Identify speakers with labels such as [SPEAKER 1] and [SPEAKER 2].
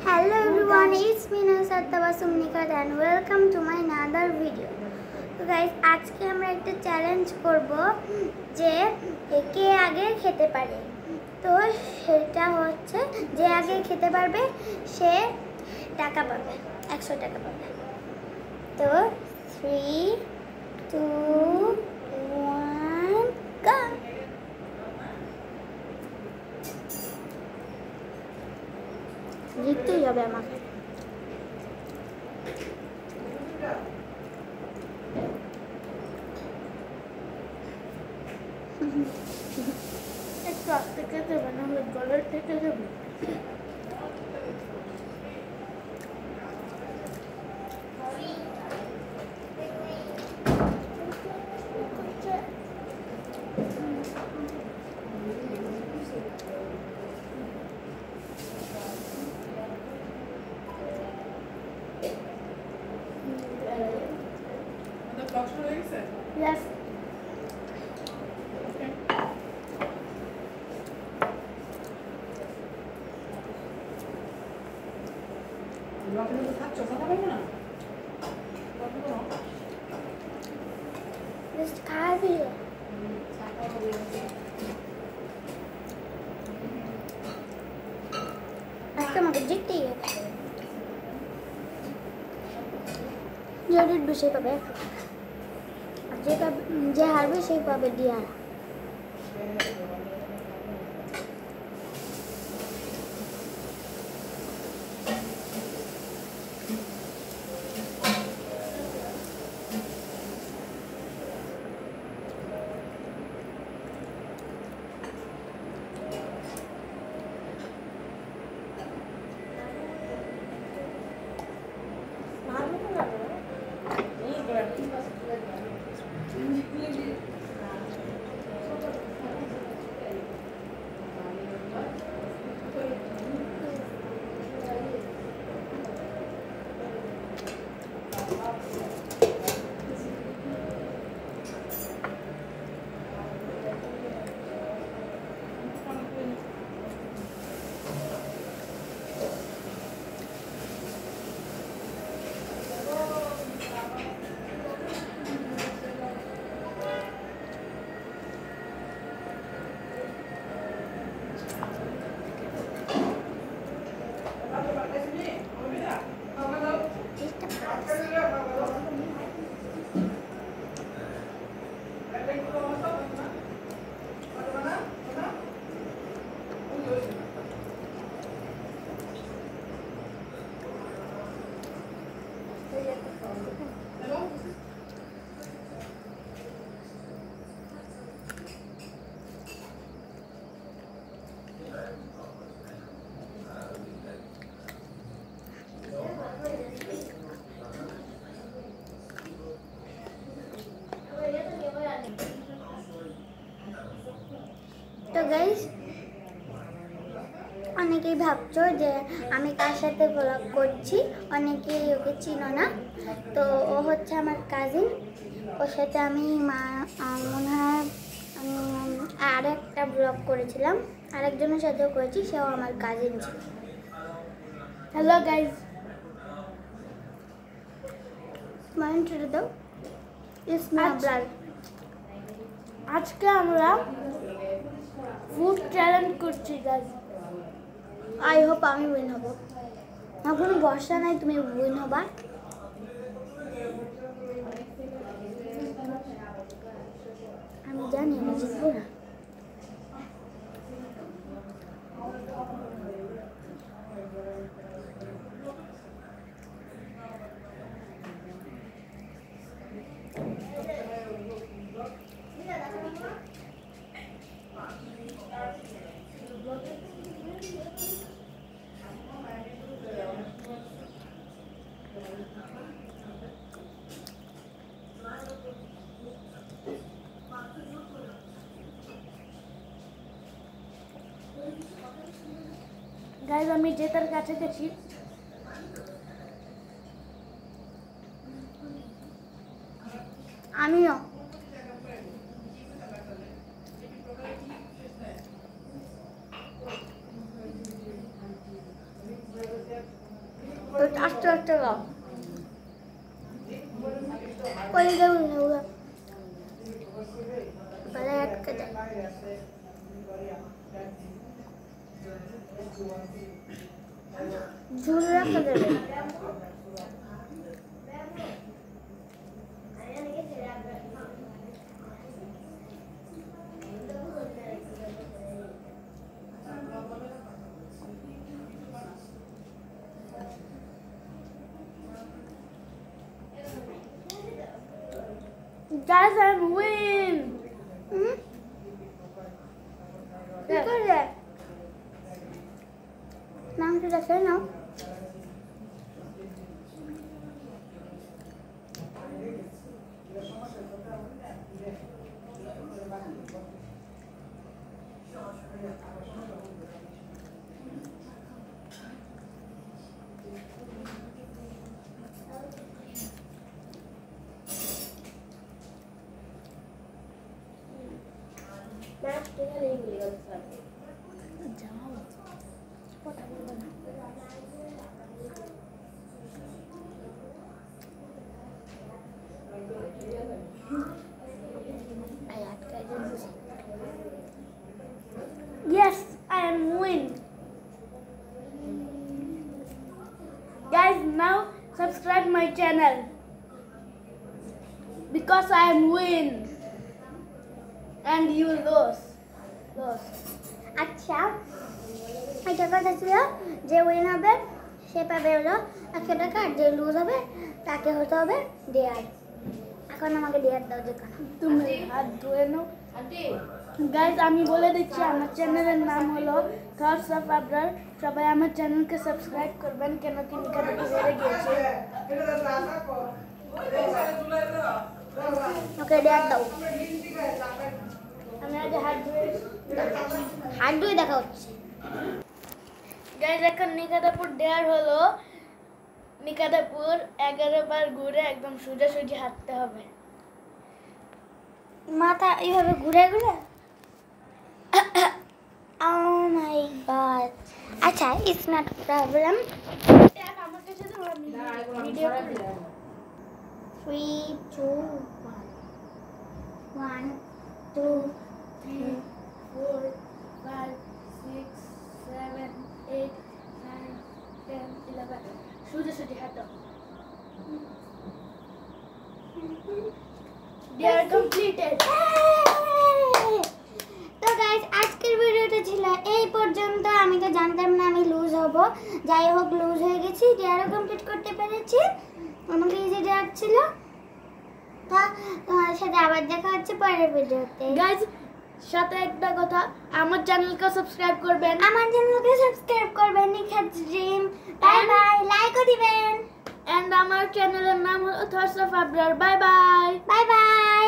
[SPEAKER 1] Hello everyone, it's me Nusrat Tabassum Nikat and welcome to my another video. So guys, আজকে আমরা একটা challenge করব যে কে আগে খেতে পারে। তো সেটা হচ্ছে যে আগে খেতে পারবে সে টাকা পাবে, 100 টাকা পাবে। তো 3 2 1 go। জিততেই হবে আমাকে। একটু আস্তে খেতে হবে, নাহলে গলার থেকে যাবে। Yes. Just carry it. আজকে আমাকে জিততেই হবে। যে বেশি পাবে, যে হারবে সেই পাবে ডিয়ার। তো গাইস, অনেকেই ভাবছো যে আমি কার সাথে ব্লগ করছি, অনেকেই ওকে চিনো না। তো ও হচ্ছে আমার কাজিন। ওর সাথে আমি মনে হয় আর একটা ব্লগ করেছিলাম, আরেকজনের সাথেও করেছি, সেও আমার কাজিন ছিল। হ্যালো গাইস, মাইন্ড ছেড়ে দাও। আজকে আমরা ফুড চ্যালেঞ্জ করছি গাইস। আই হোপ আমি উইন হব। আমার কোনো ভরসা নাই তুমি উইন হবা। আমি জানি আমি জিতবো না। গাইজ, আমি জেতার কাছে গেছি। আমিও আস্তে আস্তে গাও ওই দেবো না ওরা গলায় আটকে যায় ঝুল রাখা যাবে
[SPEAKER 2] Guys, I'm win.
[SPEAKER 1] মাংসটা খেয়ে নাও
[SPEAKER 2] Yes, I am win. Guys, now subscribe my channel because I am win and you lose.
[SPEAKER 1] আচ্ছা এটা কথা ছিল যে উইন হবে সে পাবে হলো 100 টাকা আর যে লুজ হবে তাকে হতে হবে ডেয়ার এখন আমাকে ডেয়ার দাও যেখানে
[SPEAKER 2] তুমি হাত ধুয়ে নাও গাইজ আমি বলে দিচ্ছি আমার চ্যানেলের নাম হলো থটস অফ আবরার সবাই আমার চ্যানেলকে সাবস্ক্রাইব করবেন কেন কি নিকাটা হেরে গিয়েছে
[SPEAKER 1] ওকে ডেয়ার দাও
[SPEAKER 2] আমি আগে হাত
[SPEAKER 1] ধুয়ে দেখা হচ্ছে
[SPEAKER 2] গাইজ এখন নিকাটাপুর ডেয়ার হলো নিকাটাপুর 11 বার ঘুরে একদম সোজাসুজি হাঁটতে হবে
[SPEAKER 1] মাথা এইভাবে ঘুরে ঘুরে Oh my god. আচ্ছা it's not a problem.
[SPEAKER 2] আমার কাছে তো ভিডিও
[SPEAKER 1] 3 2 1 2 3
[SPEAKER 2] 4 5 6 7 8 9 10 11 সোজাসুজি হাঁটো They are completed.
[SPEAKER 1] তো গাইস আজকের ভিডিওটা ছিল এই পর্যন্ত আমি তো জানতাম না আমি লুজ হব যাই হোক লুজ হয়ে গেছি ডেয়ারও কমপ্লিট করতে পেরেছি আমাকে ইজি ডেয়ার ছিল তা তোমাদের সাথে আবার দেখা হচ্ছে পরের ভিডিওতে
[SPEAKER 2] Guys, সাথে একটা কথা আমার চ্যানেলকে সাবস্ক্রাইব করবেন
[SPEAKER 1] আমার চ্যানেলকে সাবস্ক্রাইব করবেন নিখাত ড্রিম বাই বাই লাইকও দিবেন
[SPEAKER 2] and আমার চ্যানেলের নাম হলো thoughts of Abrar bye bye
[SPEAKER 1] bye bye